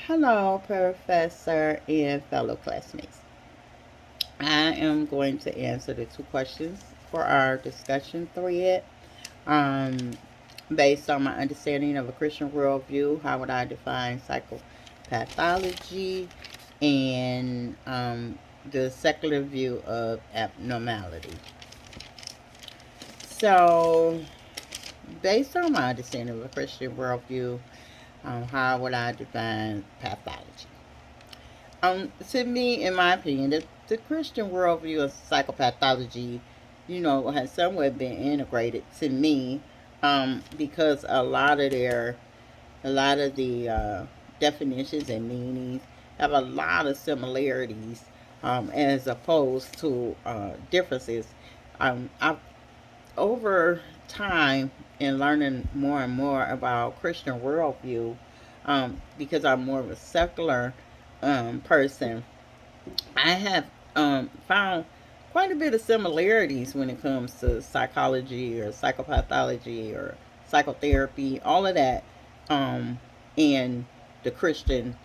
Hello, Professor and fellow classmates. I am going to answer the two questions for our discussion thread. Um, Based on my understanding of a Christian worldview, how would I define psychopathology and the secular view of abnormality? So, based on my understanding of a Christian worldview, how would I define pathology? To me, in my opinion, the Christian worldview of psychopathology, has somewhat been integrated to me, because a lot of the definitions and meanings have a lot of similarities, as opposed to differences. I've over time in learning more and more about Christian worldview, because I'm more of a secular person, I have found quite a bit of similarities when it comes to psychology or psychopathology or psychotherapy, all of that, in the Christian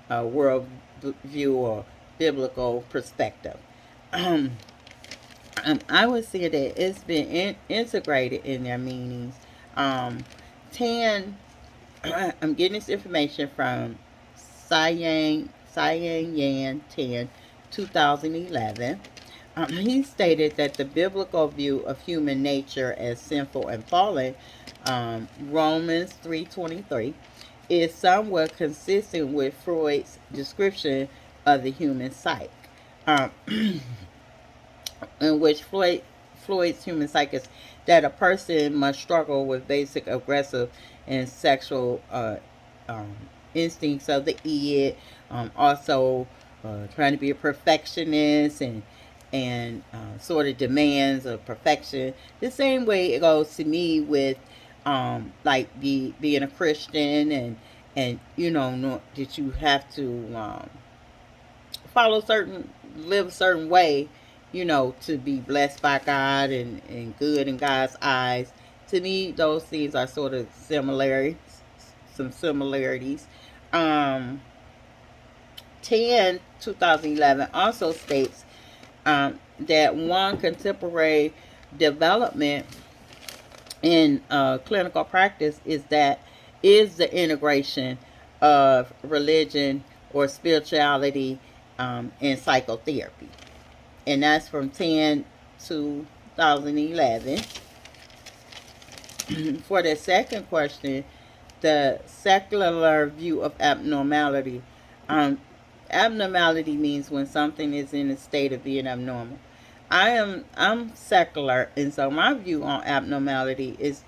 world view or biblical perspective. Um, I would say that it's been integrated in their meanings. Um, Tan, I'm getting this information from Cyan Yan Tan, 2011. He stated that the biblical view of human nature as sinful and fallen, Romans 3:23, is somewhat consistent with Freud's description of the human psyche. Um, in which Floyd's human psyche is that a person must struggle with basic aggressive and sexual um, instincts of the id, also trying to be a perfectionist and sort of demands of perfection. The same way it goes to me with like being a Christian and know that you have to follow certain live a certain way, to be blessed by God and good in God's eyes. To me, those things are sort of some similarities. Um, 10 2011 also states that one contemporary development in clinical practice is the integration of religion or spirituality in psychotherapy, and that's from 10 2011. For the second question, the secular view of abnormality. Um, Abnormality means when something is in a state of being abnormal. I'm secular, and so my view on abnormality is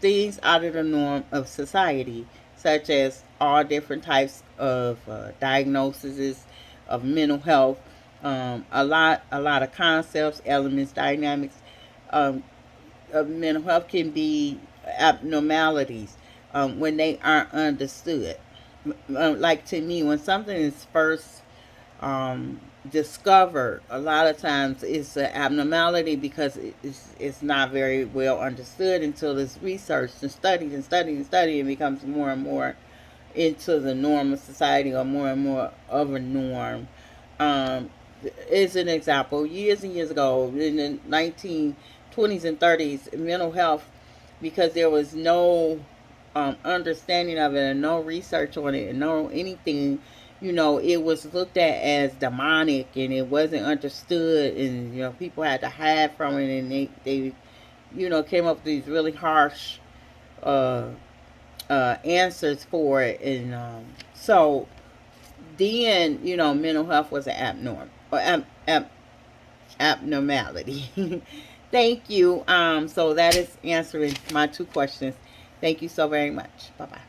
things out of the norm of society, such as all different types of diagnoses of mental health, a lot of concepts, elements, dynamics um, of mental health can be abnormalities when they aren't understood. Like to me, when something is first um, discovered, a lot of times it's an abnormality because it's not very well understood until it's researched and studied and studied and studied and becomes more and more into the norm of society or more and more of a norm. Um, is an example. Years and years ago, in the 1920s and 30s, mental health, because there was no understanding of it and no research on it and no anything, it was looked at as demonic and it wasn't understood, and people had to hide from it, and they came up with these really harsh uh, answers for it, and so then mental health was an abnormality. Thank you. So that is answering my two questions. Thank you so very much. Bye bye.